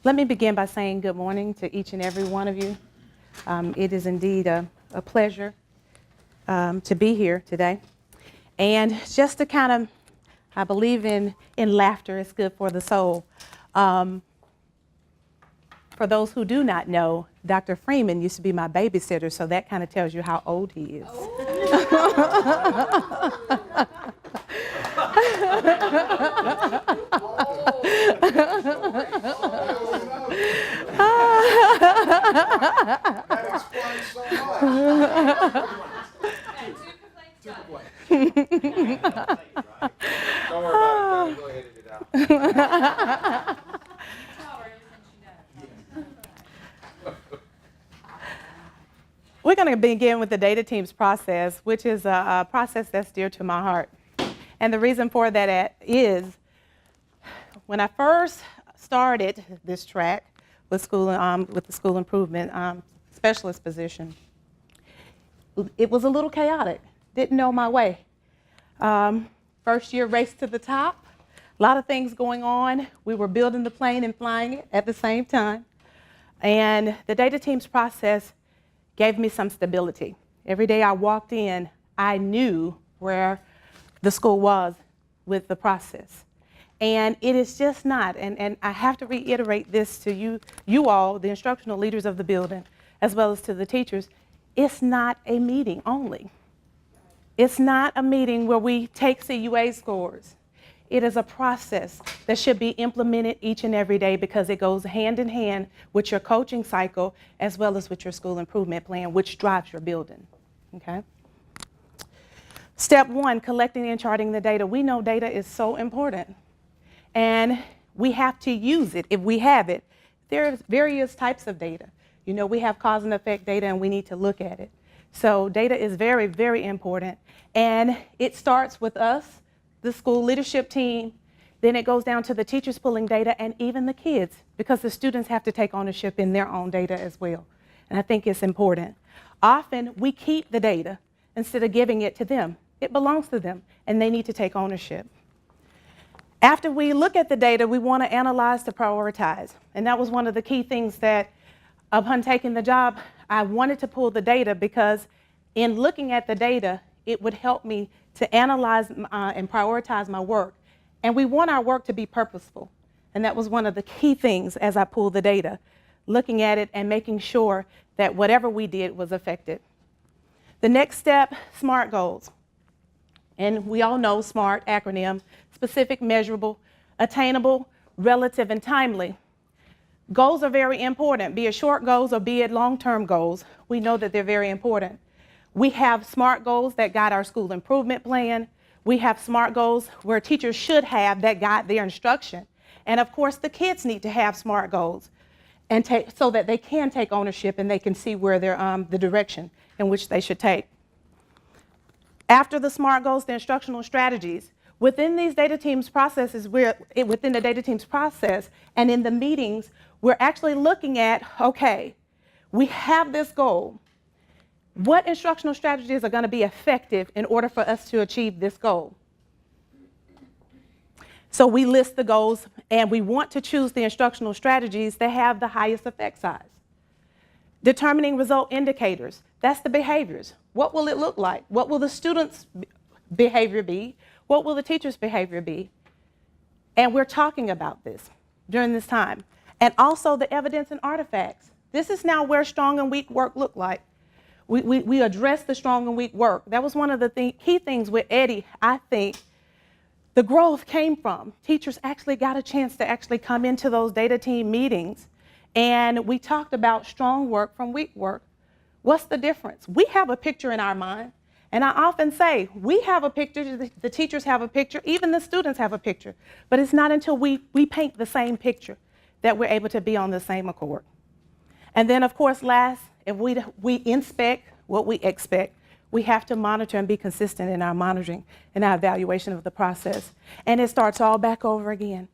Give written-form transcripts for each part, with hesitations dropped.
Let me begin by saying good morning to each and every one of you. It is indeed a pleasure to be here today. And just to kind of, I believe in laughter, it's good for the soul. For those who do not know, Dr. Freeman used to be my babysitter, so that kind of tells you how old he is. That explains so much. Don't worry about it. Go ahead and edit it out. We're going to begin with the data teams process, which is a process that's dear to my heart. And the reason for that is when I first started this track with the school improvement specialist position, it was a little chaotic. Didn't know my way. First year race to the top, a lot of things going on. We were building the plane and flying it at the same time. And the data teams process gave me some stability. Every day I walked in, I knew where the school was with the process. And it is just not, and I have to reiterate this to you all, the instructional leaders of the building, as well as to the teachers, it's not a meeting only. It's not a meeting where we take CUA scores. It is a process that should be implemented each and every day because it goes hand in hand with your coaching cycle as well as with your school improvement plan, which drives your building, okay? Step one, collecting and charting the data. We know data is so important and we have to use it if we have it. There's various types of data. You know, we have cause and effect data and we need to look at it. So data is very, very important. And it starts with us, the school leadership team, then it goes down to the teachers pulling data and even the kids because the students have to take ownership in their own data as well. And I think it's important. Often we keep the data instead of giving it to them. It belongs to them and they need to take ownership. After we look at the data, we want to analyze to prioritize. And that was one of the key things that upon taking the job, I wanted to pull the data because in looking at the data, it would help me to analyze and prioritize my work. And we want our work to be purposeful. And that was one of the key things as I pulled the data, looking at it and making sure that whatever we did was effective. The next step, SMART goals. And we all know SMART acronym, specific, measurable, attainable, relative, and timely. Goals are very important, be it short goals or be it long-term goals. We know that they're very important. We have SMART goals that guide our school improvement plan. We have SMART goals where teachers should have that guide their instruction. And of course, the kids need to have SMART goals and so that they can take ownership and they can see where they're, the direction in which they should take. After the SMART goals, the instructional strategies. Within these data teams processes, within the data teams process and in the meetings, we're actually looking at, okay, we have this goal. What instructional strategies are going to be effective in order for us to achieve this goal? So we list the goals and we want to choose the instructional strategies that have the highest effect size. Determining result indicators, that's the behaviors. What will it look like? What will the students' behavior be? What will the teacher's behavior be? And we're talking about this during this time. And also the evidence and artifacts. This is now where strong and weak work look like. We address the strong and weak work. That was one of the key things with Eddie, I think, the growth came from. Teachers actually got a chance to actually come into those data team meetings. And we talked about strong work from weak work. What's the difference? We have a picture in our mind. And I often say, we have a picture, the teachers have a picture, even the students have a picture. But it's not until we paint the same picture that we're able to be on the same accord. And then, of course, last, if we inspect what we expect, we have to monitor and be consistent in our monitoring and our evaluation of the process. And it starts all back over again.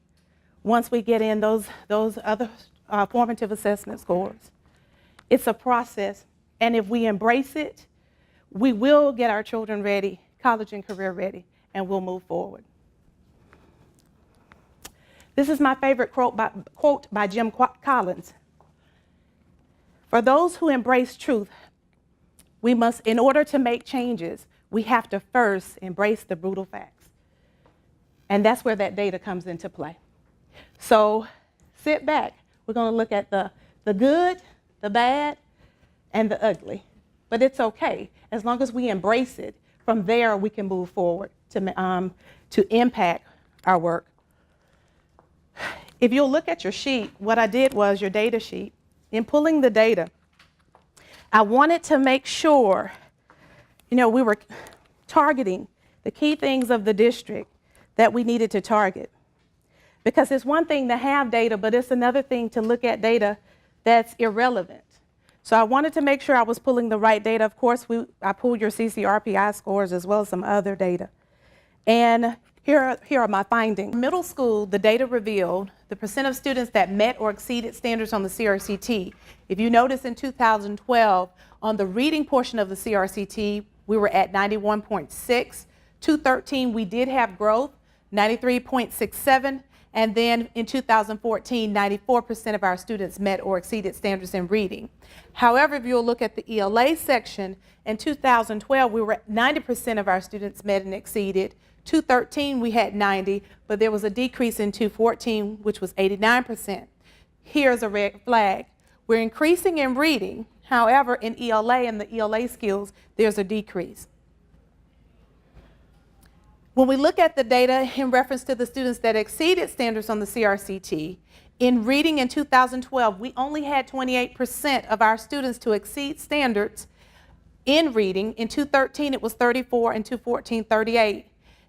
Once we get in those other formative assessment scores, it's a process. And if we embrace it, we will get our children ready, college and career ready, and we'll move forward. This is my favorite quote by Jim Collins. For those who embrace truth, we must, in order to make changes, we have to first embrace the brutal facts. And that's where that data comes into play. So sit back. We're going to look at the good, the bad, and the ugly. But it's okay. As long as we embrace it, from there we can move forward to impact our work. If you'll look at your sheet, what I did was your data sheet. In pulling the data, I wanted to make sure, we were targeting the key things of the district that we needed to target. Because it's one thing to have data, but it's another thing to look at data that's irrelevant. So I wanted to make sure I was pulling the right data. Of course, I pulled your CCRPI scores as well as some other data. And here are my findings. Middle school, the data revealed the percent of students that met or exceeded standards on the CRCT. If you notice in 2012, on the reading portion of the CRCT, we were at 91.6. 2013, we did have growth, 93.67. And then in 2014, 94% of our students met or exceeded standards in reading. However, if you'll look at the ELA section, in 2012, we were at 90% of our students met and exceeded. 2013, we had 90, but there was a decrease in 2014, which was 89%. Here's a red flag. We're increasing in reading. However, in ELA and the ELA skills, there's a decrease. When we look at the data in reference to the students that exceeded standards on the CRCT, in reading in 2012, we only had 28% of our students to exceed standards in reading. In 2013, it was 34, and 2014, 38.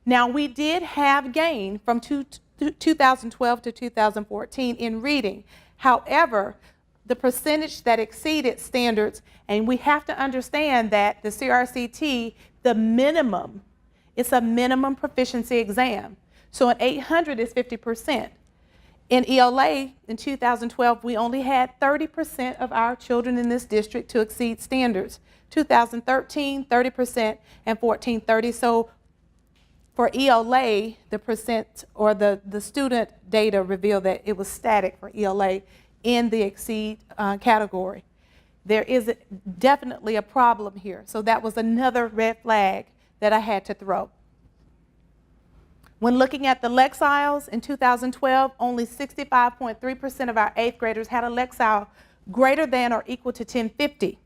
Now, we did have gain from 2012 to 2014 in reading. However, the percentage that exceeded standards, and we have to understand that the CRCT, the minimum, it's a minimum proficiency exam. So an 800 is 50%. In ELA, in 2012, we only had 30% of our children in this district to exceed standards. 2013, 30%, and 14, 30. So for ELA, the percent or the student data revealed that it was static for ELA in the exceed category. There is definitely a problem here. So that was another red flag that I had to throw. When looking at the Lexiles in 2012, only 65.3% of our 8th graders had a Lexile greater than or equal to 1050.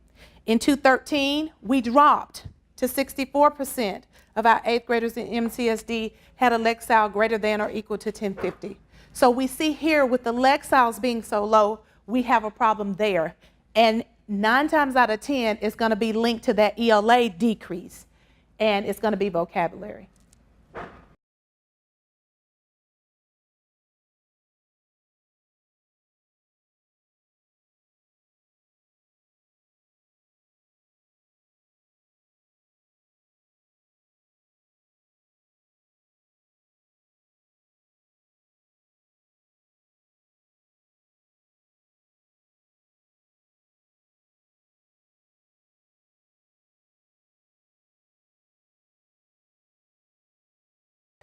In 2013, we dropped to 64% of our 8th graders in MCSD had a Lexile greater than or equal to 1050. So we see here with the Lexiles being so low, we have a problem there. And 9 times out of 10, it's going to be linked to that ELA decrease, and it's going to be vocabulary.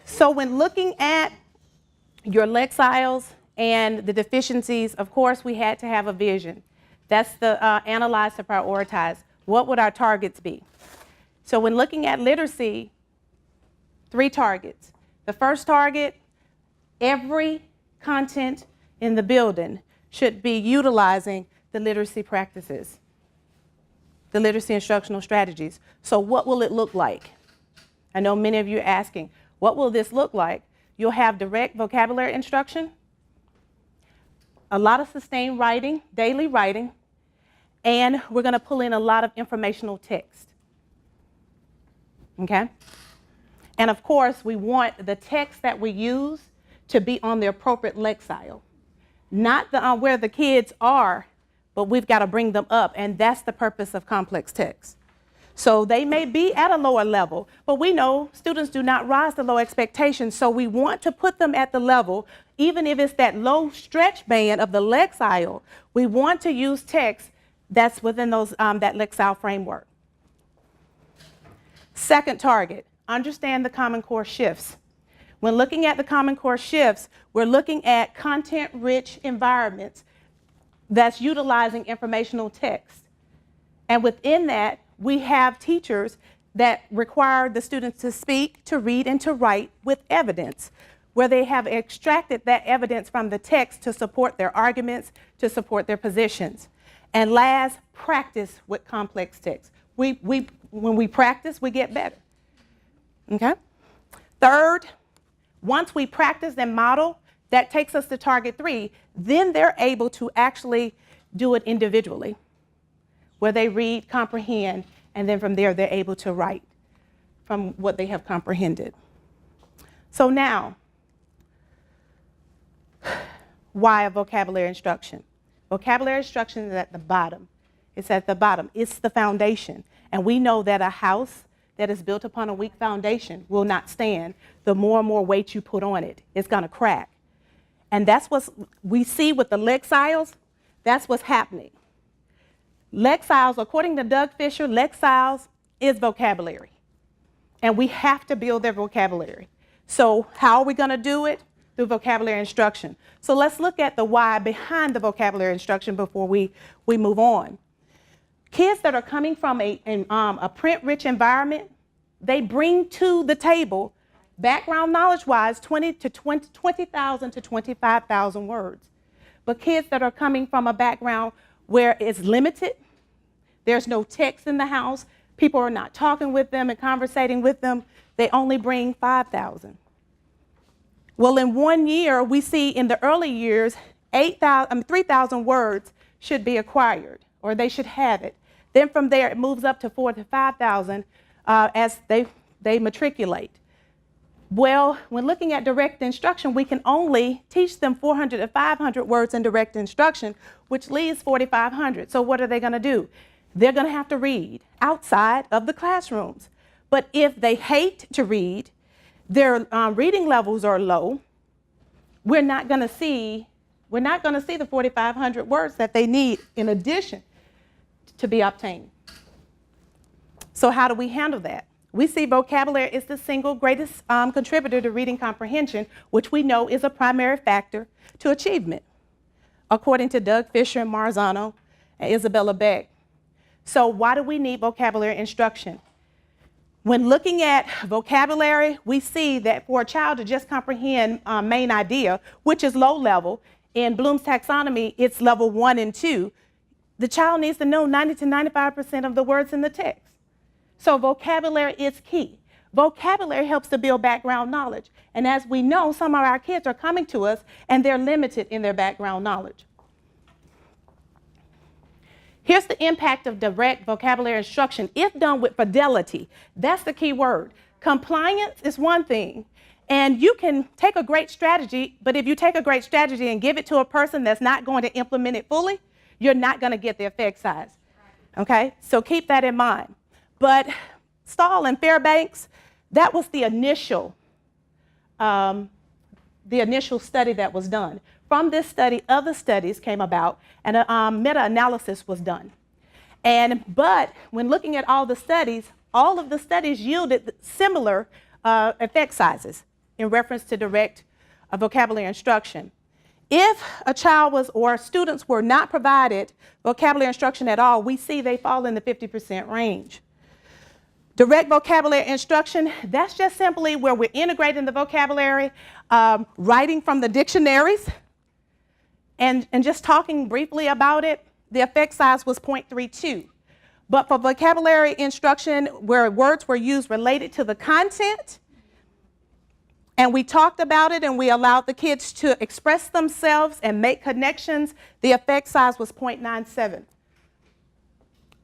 So when looking at your Lexiles and the deficiencies, of course, we had to have a vision. That's the analyze to prioritize. What would our targets be? So when looking at literacy, 3 targets. The first target, every content in the building should be utilizing the literacy practices, the literacy instructional strategies. So what will it look like? I know many of you are asking, what will this look like? You'll have direct vocabulary instruction, a lot of sustained writing, daily writing, and we're going to pull in a lot of informational text. Okay? And of course, we want the text that we use to be on the appropriate Lexile. Not where the kids are, but we've got to bring them up, and that's the purpose of complex text. So they may be at a lower level, but we know students do not rise to low expectations, so we want to put them at the level, even if it's that low stretch band of the Lexile, we want to use text that's within those, that Lexile framework. Second target, understand the Common Core shifts. When looking at the Common Core shifts, we're looking at content-rich environments that's utilizing informational text. And within that, we have teachers that require the students to speak, to read, and to write with evidence, where they have extracted that evidence from the text to support their arguments, to support their positions. And last, practice with complex text. When we practice, we get better. Okay? Third, once we practice and model, that takes us to target 3. Then they're able to actually do it individually, where they read, comprehend, and then from there they're able to write from what they have comprehended. So now, why a vocabulary instruction? Vocabulary instruction is at the bottom. It's at the bottom. It's the foundation. And we know that a house that is built upon a weak foundation will not stand. The more and more weight you put on it, it's going to crack. And that's what we see with the Lexiles. That's what's happening. Lexiles, according to Doug Fisher, Lexiles is vocabulary. And we have to build their vocabulary. So how are we going to do it? Through vocabulary instruction. So let's look at the why behind the vocabulary instruction before we move on. Kids that are coming from a print-rich environment, they bring to the table, background knowledge-wise, 20,000 to 25,000 words. But kids that are coming from a background where it's limited, there's no text in the house, people are not talking with them and conversating with them, they only bring 5,000. Well, in 1 year, we see in the early years, 3,000 words should be acquired, or they should have it. Then from there, it moves up to 4,000 to 5,000 as they matriculate. Well, when looking at direct instruction, we can only teach them 400 to 500 words in direct instruction, which leaves 4,500. So what are they going to do? They're going to have to read outside of the classrooms. But if they hate to read, their reading levels are low, we're not going to see the 4,500 words that they need in addition to be obtained. So how do we handle that? We see vocabulary is the single greatest contributor to reading comprehension, which we know is a primary factor to achievement, according to Doug Fisher and Marzano and Isabella Beck. So why do we need vocabulary instruction? When looking at vocabulary, we see that for a child to just comprehend main idea, which is low level, in Bloom's taxonomy, it's level 1 and 2, the child needs to know 90 to 95% of the words in the text. So vocabulary is key. Vocabulary helps to build background knowledge. And as we know, some of our kids are coming to us and they're limited in their background knowledge. Here's the impact of direct vocabulary instruction if done with fidelity. That's the key word. Compliance is one thing, and you can take a great strategy, but if you take a great strategy and give it to a person that's not going to implement it fully, you're not going to get the effect size. Okay? So keep that in mind. But Stahl and Fairbanks, that was the initial study that was done. From this study, other studies came about, and a meta-analysis was done. But when looking at all of the studies yielded similar effect sizes in reference to direct vocabulary instruction. If a child or students were not provided vocabulary instruction at all, we see they fall in the 50% range. Direct vocabulary instruction, that's just simply where we're integrating the vocabulary, writing from the dictionaries, and just talking briefly about it. The effect size was 0.32. But for vocabulary instruction, where words were used related to the content, and we talked about it and we allowed the kids to express themselves and make connections, the effect size was 0.97.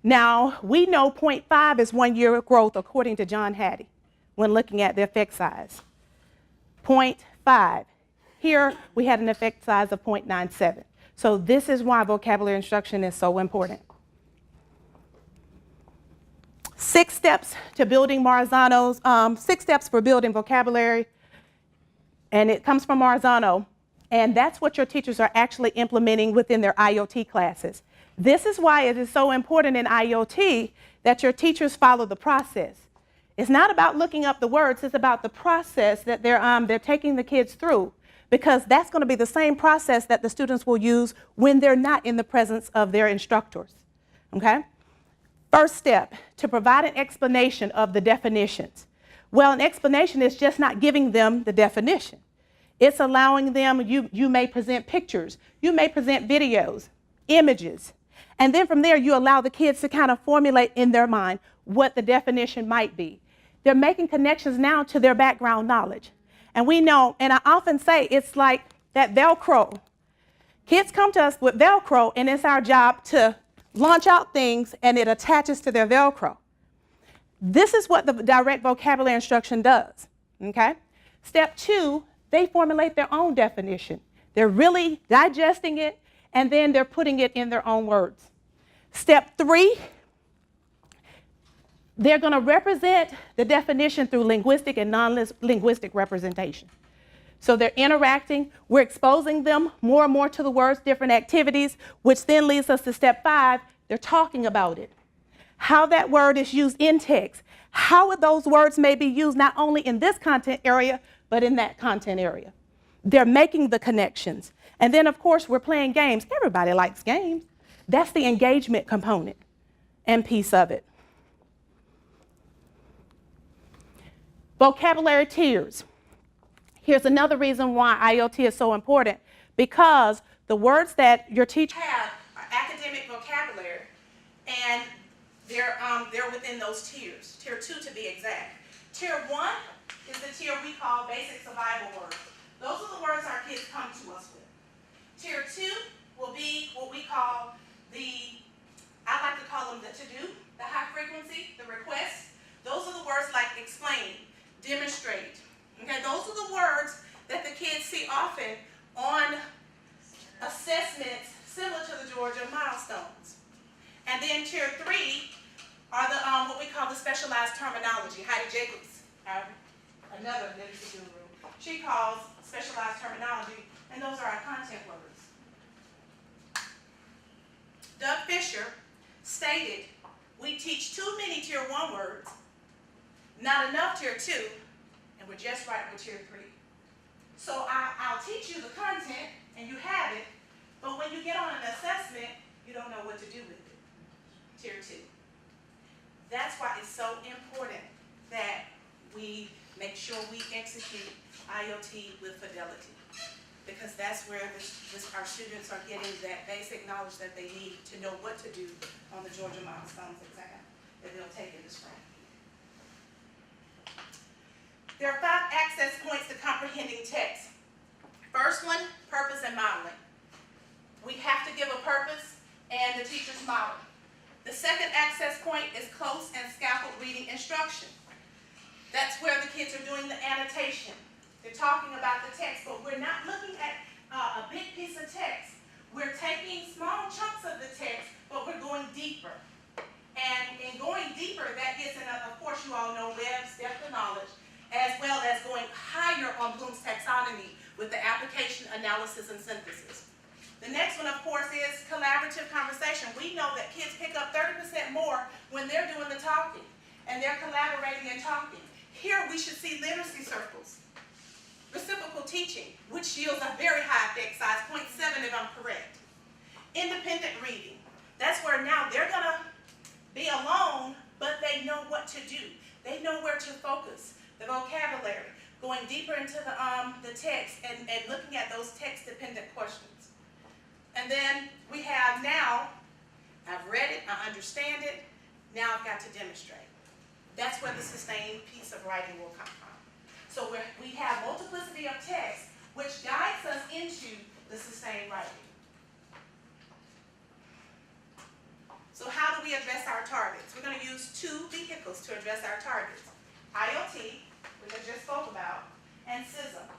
Now, we know 0.5 is 1 year of growth according to John Hattie when looking at the effect size. 0.5. Here, we had an effect size of 0.97. So this is why vocabulary instruction is so important. 6 steps to building Marzano's, 6 steps for building vocabulary, and it comes from Marzano, and that's what your teachers are actually implementing within their IoT classes. This is why it is so important in IoT that your teachers follow the process. It's not about looking up the words, it's about the process that they're taking the kids through, because that's going to be the same process that the students will use when they're not in the presence of their instructors, okay? First step, to provide an explanation of the definitions. Well, an explanation is just not giving them the definition. It's allowing them, you may present pictures, you may present videos, images, and then from there you allow the kids to kind of formulate in their mind what the definition might be. They're making connections now to their background knowledge. And we know, and I often say it's like that Velcro. Kids come to us with Velcro, and it's our job to launch out things, and it attaches to their Velcro. This is what the direct vocabulary instruction does, okay? Step 2, they formulate their own definition. They're really digesting it, and then they're putting it in their own words. Step 3, they're going to represent the definition through linguistic and non-linguistic representation. So they're interacting, we're exposing them more and more to the words, different activities, which then leads us to step 5, they're talking about it. How that word is used in text, how those words may be used not only in this content area, but in that content area. They're making the connections. And then, of course, we're playing games. Everybody likes games. That's the engagement component and piece of it. Vocabulary tiers. Here's another reason why IoT is so important, because the words that your teacher have are academic vocabulary, and they're within those tiers. Tier 2 to be exact. Tier 1 is the tier we call basic survival words. Those are the words our kids come to us with. Tier 2 will be what we call I like to call them the to-do, the high frequency, the requests. Those are the words like explain, demonstrate. Okay, those are the words that the kids see often on assessments similar to the Georgia milestones. And then tier 3 are the what we call the specialized terminology. Heidi Jacobs, another literacy guru, she calls specialized terminology, and those are our content words. Doug Fisher stated, we teach too many tier 1 words, not enough tier 2, and we're just right with tier 3. So I'll teach you the content, and you have it, but when you get on an assessment, you don't know what to do with it. Tier 2. That's why it's so important that we make sure we execute IoT with fidelity, because that's where our students are getting that basic knowledge that they need to know what to do on the Georgia Milestones exam that they'll take in the spring. There are 5 access points to comprehending text. First one, purpose and modeling. We have to give a purpose and the teacher's model. The second access point is close and scaffold reading instruction. That's where the kids are doing the annotation. They're talking about the text, but we're not looking at a big piece of text. We're taking small chunks of the text, but we're going deeper. And in going deeper, that gets in, of course, you all know Webb's depth of knowledge, as well as going higher on Bloom's taxonomy with the application, analysis, and synthesis. The next one, of course, is collaborative conversation. We know that kids pick up 30% more when they're doing the talking, and they're collaborating and talking. Here we should see literacy circles. Reciprocal teaching, which yields a very high effect size, 0.7 if I'm correct. Independent reading. That's where now they're going to be alone, but they know what to do. They know where to focus. The vocabulary, going deeper into the text and looking at those text-dependent questions. And then we have now, I've read it, I understand it, now I've got to demonstrate. That's where the sustained piece of writing will come from. So we have multiplicity of text, which guides us into the sustained writing. So how do we address our targets? We're going to use 2 vehicles to address our targets. IoT, which I just spoke about, and CISM.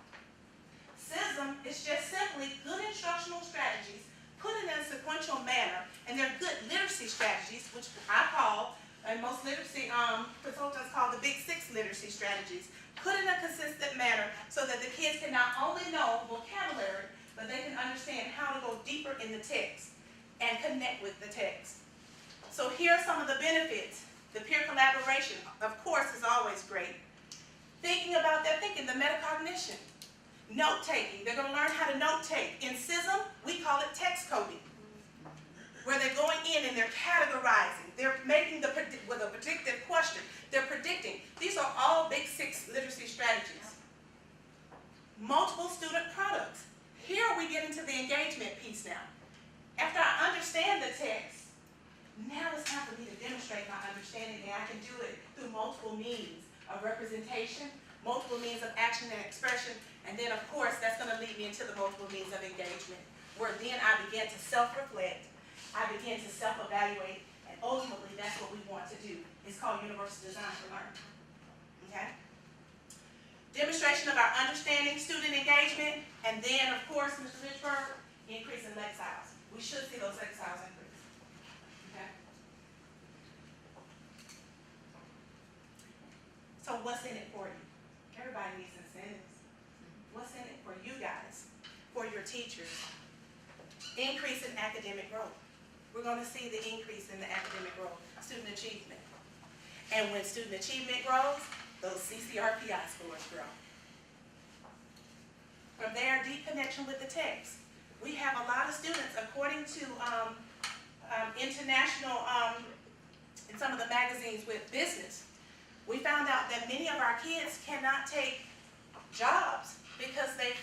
CISM is just simply good instructional strategies put in a sequential manner, and they're good literacy strategies, which I call, and most literacy consultants call the Big 6 literacy strategies, put in a consistent manner so that the kids can not only know vocabulary, but they can understand how to go deeper in the text and connect with the text. So here are some of the benefits The peer collaboration, of course, is always great. Thinking about their thinking, the metacognition. Note-taking, they're going to learn how to note-take. In CISM, we call it text coding, where they're going in and they're categorizing. They're making with a predictive question. They're predicting. These are all Big 6 literacy strategies. Multiple student products. Here we get into the engagement piece now. After I understand the text, now it's time for me to demonstrate my understanding, and I can do it through multiple means of representation, multiple means of action and expression, and then of course that's going to lead me into the multiple means of engagement, where then I begin to self-reflect, I begin to self-evaluate, and ultimately that's what we want to do. It's called universal design for learning. Okay? Demonstration of our understanding, student engagement, and then of course, Mr. Richburg, increase in exiles. We should see those exiles increase. Okay? So what's in it for you? Everybody needs incentives. What's in it for you guys, for your teachers? Increase in academic growth. We're going to see the increase in the academic growth, student achievement. And when student achievement grows, those CCRPI scores grow. From there, deep connection with the text. We have a lot of students, according to international, in some of the magazines with business, we found out that many of our kids cannot take jobs because they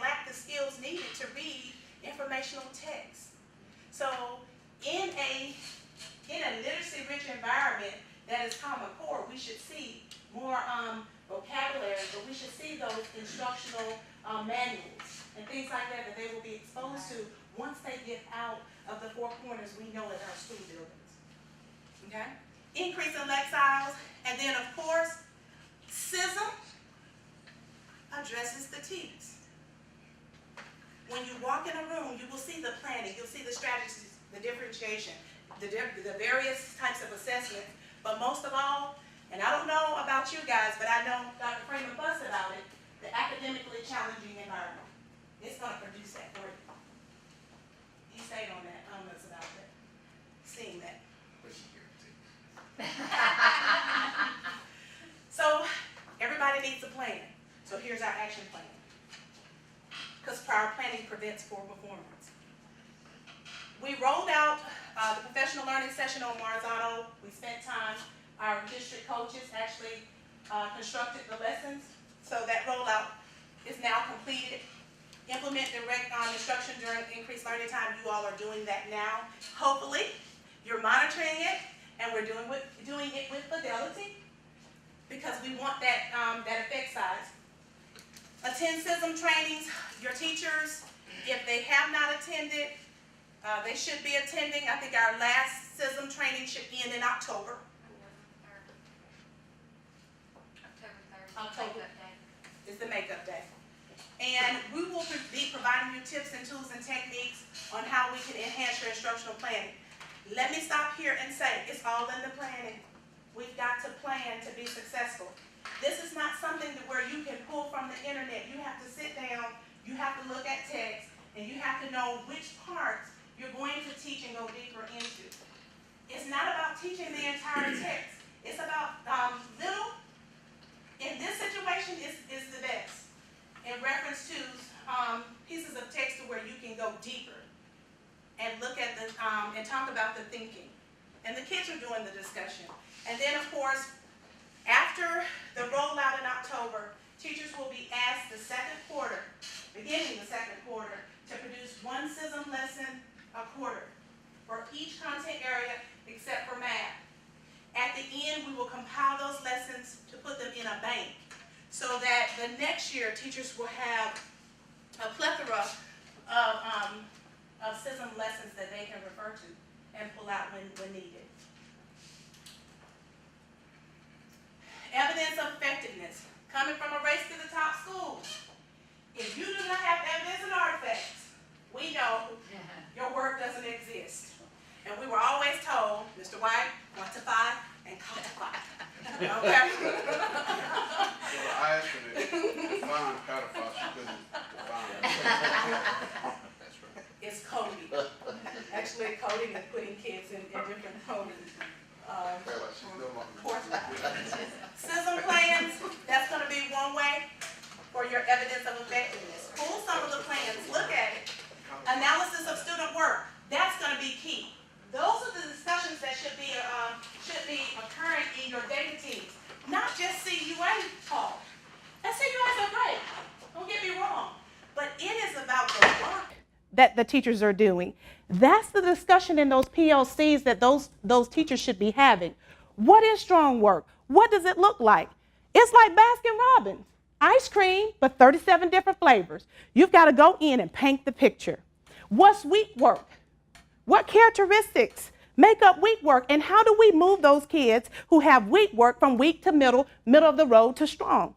lack the skills needed to read informational text. So in a literacy-rich environment that is Common Core, we should see more vocabulary, but we should see those instructional manuals and things like that they will be exposed to once they get out of the four corners we know as our school buildings. Okay? Increase in exiles, and then of course, CISM addresses the T's. When you walk in a room, you will see the planning, you'll see the strategies, the differentiation, the various types of assessments, but most of all, and I don't know about you guys, but I know Dr. Freeman fussed about it, the academically challenging environment. It's going to produce that for you. He stayed on that, us about that, seeing that. So, everybody needs a plan. So here's our action plan. Because prior planning prevents poor performance. We rolled out the professional learning session on Marzano. We spent time, our district coaches actually constructed the lessons. So that rollout is now completed. Implement direct instruction during increased learning time. You all are doing that now. Hopefully, you're monitoring it, and we're doing it with fidelity because we want that, that effect size. Attend CISM trainings. Your teachers, if they have not attended, they should be attending. I think our last CISM training should end in October. October is the makeup day. And we will be providing you tips and tools and techniques on how we can enhance your instructional planning. Let me stop here and say, it's all in the planning. We've got to plan to be successful. This is not something where you can pull from the internet. You have to sit down, you have to look at text, and you have to know which parts you're going to teach and go deeper into. It's not about teaching the entire text. It's about little, in this situation, is the best. In reference to pieces of text to where you can go deeper and look at the, and talk about the thinking. And the kids are doing the discussion. And then of course, after the rollout in October, teachers will be asked the second quarter, beginning the second quarter, to produce one CISM lesson a quarter for each content area except for math. At the end, we will compile those lessons to put them in a bank so that the next year teachers will have a plethora of CISM lessons that they can refer to and pull out when needed. Evidence of effectiveness. Coming from a race to the top schools. If you do not have evidence and artifacts, we know your work doesn't exist. And we were always told, Mr. White, quantify and codify. Okay? Well, I asked her to define codify, she couldn't define it. That's right. It's coding. Actually, coding is putting kids in different coding. CISM plans, that's going to be one way for your evidence of effectiveness. Pull some of the plans, look at it. Analysis of student work, that's going to be key. Those are the discussions that should be occurring in your data teams, not just CUA talk. And CUAs are great, don't get me wrong, but it is about the work that the teachers are doing. That's the discussion in those PLCs that those teachers should be having. What is strong work? What does it look like? It's like Baskin Robbins, ice cream, but 37 different flavors. You've got to go in and paint the picture. What's weak work? What characteristics make up weak work? And how do we move those kids who have weak work from weak to middle of the road to strong?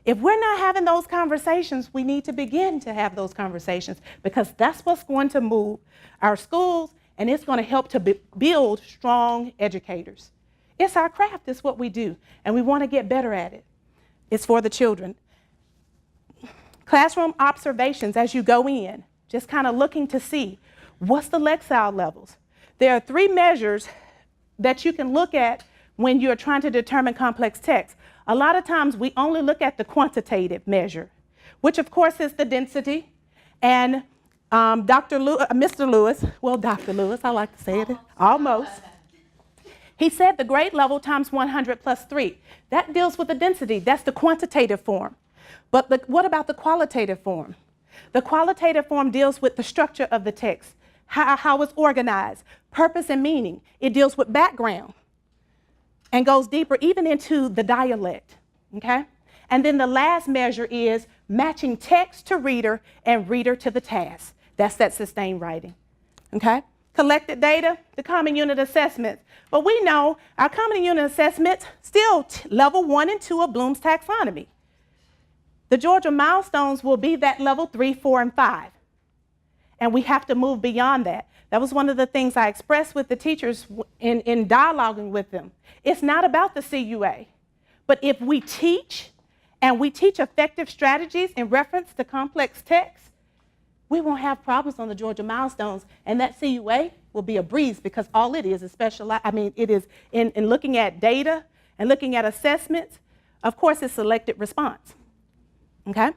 If we're not having those conversations, we need to begin to have those conversations, because that's what's going to move our schools, and it's going to help to build strong educators. It's our craft, it's what we do, and we want to get better at it. It's for the children. Classroom observations as you go in, just kind of looking to see what's the Lexile levels. There are 3 measures that you can look at when you're trying to determine complex text. A lot of times we only look at the quantitative measure, which of course is the density. And Dr. Lewis, I like to say it, almost. He said the grade level times 100 plus 3. That deals with the density. That's the quantitative form. But what about the qualitative form? The qualitative form deals with the structure of the text, how it's organized, purpose and meaning. It deals with background and goes deeper even into the dialect, okay? And then the last measure is matching text to reader and reader to the task. That's that sustained writing, okay? Collected data, the common unit assessments. But we know our common unit assessments still level 1 and 2 of Bloom's taxonomy. The Georgia milestones will be that level 3, 4, and 5. And we have to move beyond that. That was one of the things I expressed with the teachers in dialoguing with them. It's not about the CUA. But if we teach, and we teach effective strategies in reference to complex text, we won't have problems on the Georgia milestones, and that CUA will be a breeze, because all it is specialized. I mean, it is in looking at data and looking at assessments. Of course, it's selected response, okay?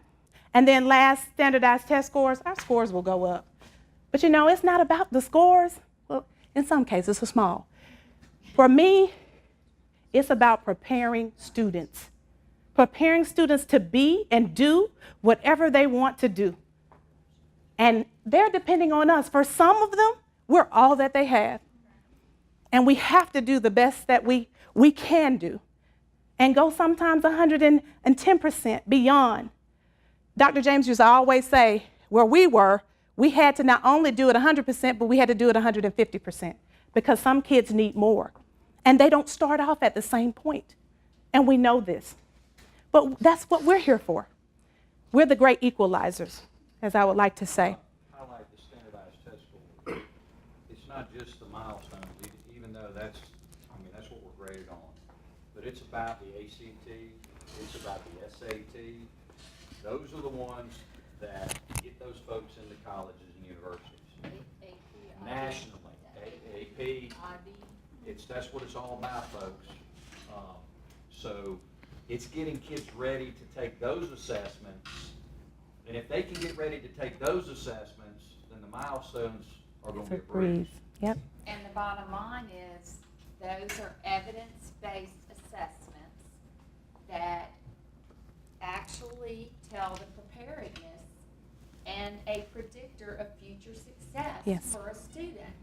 And then last, standardized test scores. Our scores will go up. But you know, it's not about the scores. Well, in some cases, it's small. For me, it's about preparing students to be and do whatever they want to do. And they're depending on us. For some of them, we're all that they have. And we have to do the best that we can do and go sometimes 110% beyond. Dr. James used to always say, where we were, we had to not only do it 100%, but we had to do it 150%, because some kids need more. And they don't start off at the same point. And we know this. But that's what we're here for. We're the great equalizers, as I would like to say. I like the standardized test score. It's not just the milestones, even though that's what we're graded on. But it's about the ACT, it's about the SAT. Those are the ones that get those folks into colleges and universities. Nationally, AP, that's what it's all about, folks. So it's getting kids ready to take those assessments. And if they can get ready to take those assessments, then the milestones are going to be a breeze. Yep. And the bottom line is, those are evidence-based assessments that actually tell the preparedness and a predictor of future success for a student.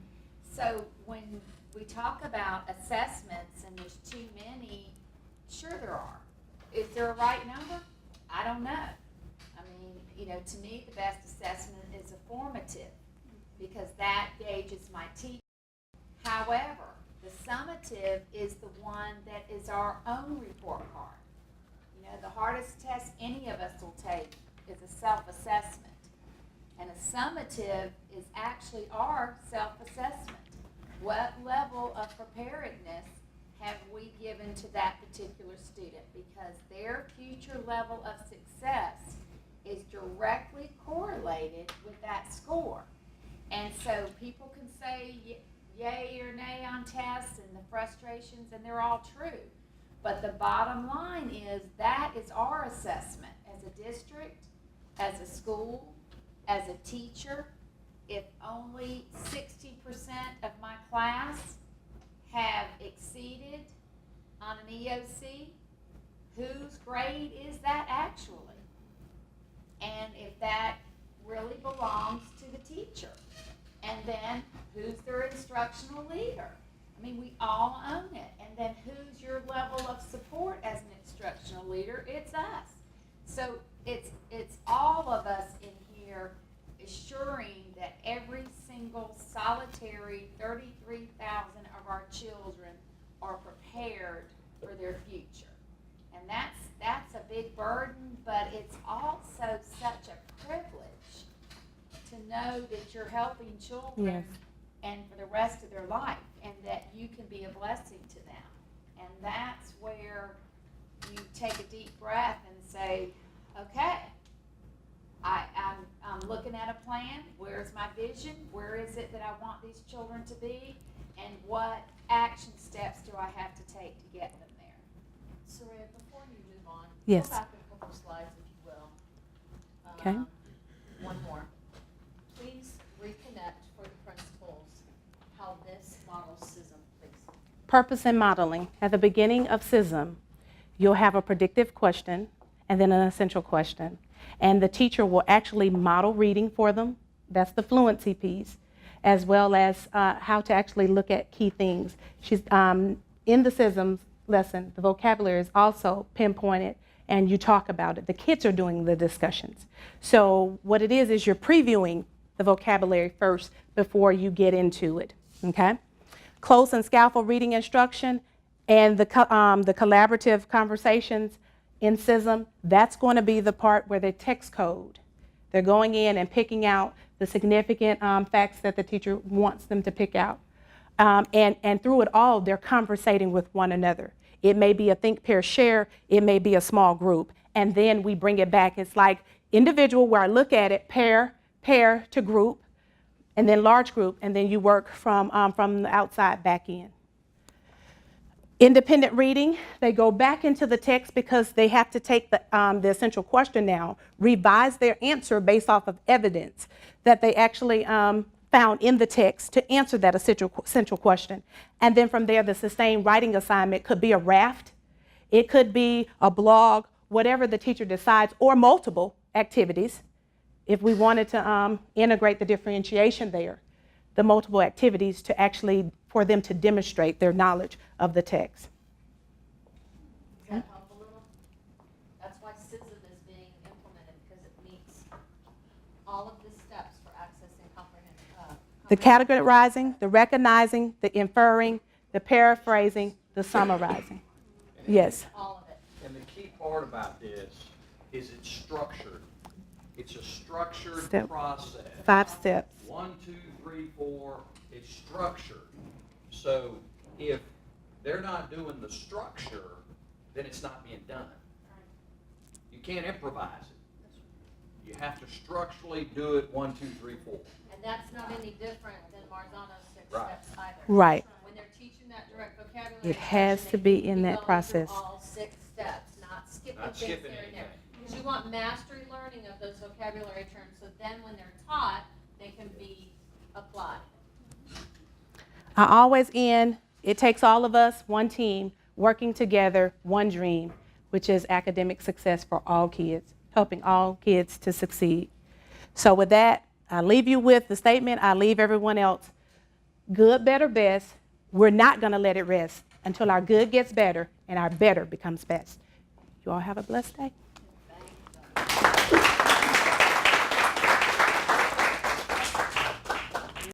So when we talk about assessments and there's too many, sure there are. Is there a right number? I don't know. I mean, you know, to me, the best assessment is a formative, because that gauges my teaching. However, the summative is the one that is our own report card. You know, the hardest test any of us will take is a self-assessment. And a summative is actually our self-assessment. What level of preparedness have we given to that particular student? Because their future level of success is directly correlated with that score. And so people can say, yay or nay on tests and the frustrations, and they're all true. But the bottom line is that is our assessment as a district, as a school, as a teacher. If only 60% of my class have exceeded on an EOC, whose grade is that actually? And if that really belongs to the teacher? And then who's their instructional leader? I mean, we all own it. And then who's your level of support as an instructional leader? It's us. So it's all of us in here assuring that every single solitary 33,000 of our children are prepared for their future. And that's a big burden, but it's also such a privilege to know that you're helping children Yes. and for the rest of their life, and that you can be a blessing to them. And that's where you take a deep breath and say, okay, I'm looking at a plan. Where's my vision? Where is it that I want these children to be? And what action steps do I have to take to get them there? Soraya, before you move on, Yes. go back a couple slides if you will. Okay. One more. Please reconnect for the principals how this models CISM, please. Purpose and modeling. At the beginning of CISM, you'll have a predictive question and then an essential question. And the teacher will actually model reading for them. That's the fluency piece, as well as how to actually look at key things. She's in the CISM lesson, the vocabulary is also pinpointed, and you talk about it. The kids are doing the discussions. So what it is you're previewing the vocabulary first before you get into it, okay? Close and scaffold reading instruction and the collaborative conversations in CISM, that's going to be the part where they text code. They're going in and picking out the significant facts that the teacher wants them to pick out. And through it all, they're conversating with one another. It may be a think, pair, share. It may be a small group. And then we bring it back. It's like individual, where I look at it, pair to group, and then large group, and then you work from the outside back in. Independent reading, they go back into the text because they have to take the essential question now, revise their answer based off of evidence that they actually found in the text to answer that essential question. And then from there, the sustained writing assignment could be a raft, it could be a blog, whatever the teacher decides, or multiple activities. If we wanted to integrate the differentiation there, the multiple activities to actually, for them to demonstrate their knowledge of the text. Does that help a little? That's why CISM is being implemented, because it meets all of the steps for accessing comprehension. The categorizing, the recognizing, the inferring, the paraphrasing, the summarizing. Yes. All of it. And the key part about this is it's structured. It's a structured Step. process. 5 steps. 1, 2, 3, 4, it's structured. So if they're not doing the structure, then it's not being done. You can't improvise it. You have to structurally do it 1, 2, 3, 4. And that's not any different than Marzano's 6 Right. steps either. Right. When they're teaching that direct vocabulary. It has instruction, to they be need to in that going through process. all 6 steps, not skipping Not things skipping here and there. anything. Because you want mastery learning of those vocabulary terms, so then when they're taught, they can be applied. I always end, it takes all of us, one team, working together, one dream, which is academic success for all kids, helping all kids to succeed. So with that, I leave you with the statement, I leave everyone else, good, better, best. We're not going to let it rest until our good gets better and our better becomes best. You all have a blessed day.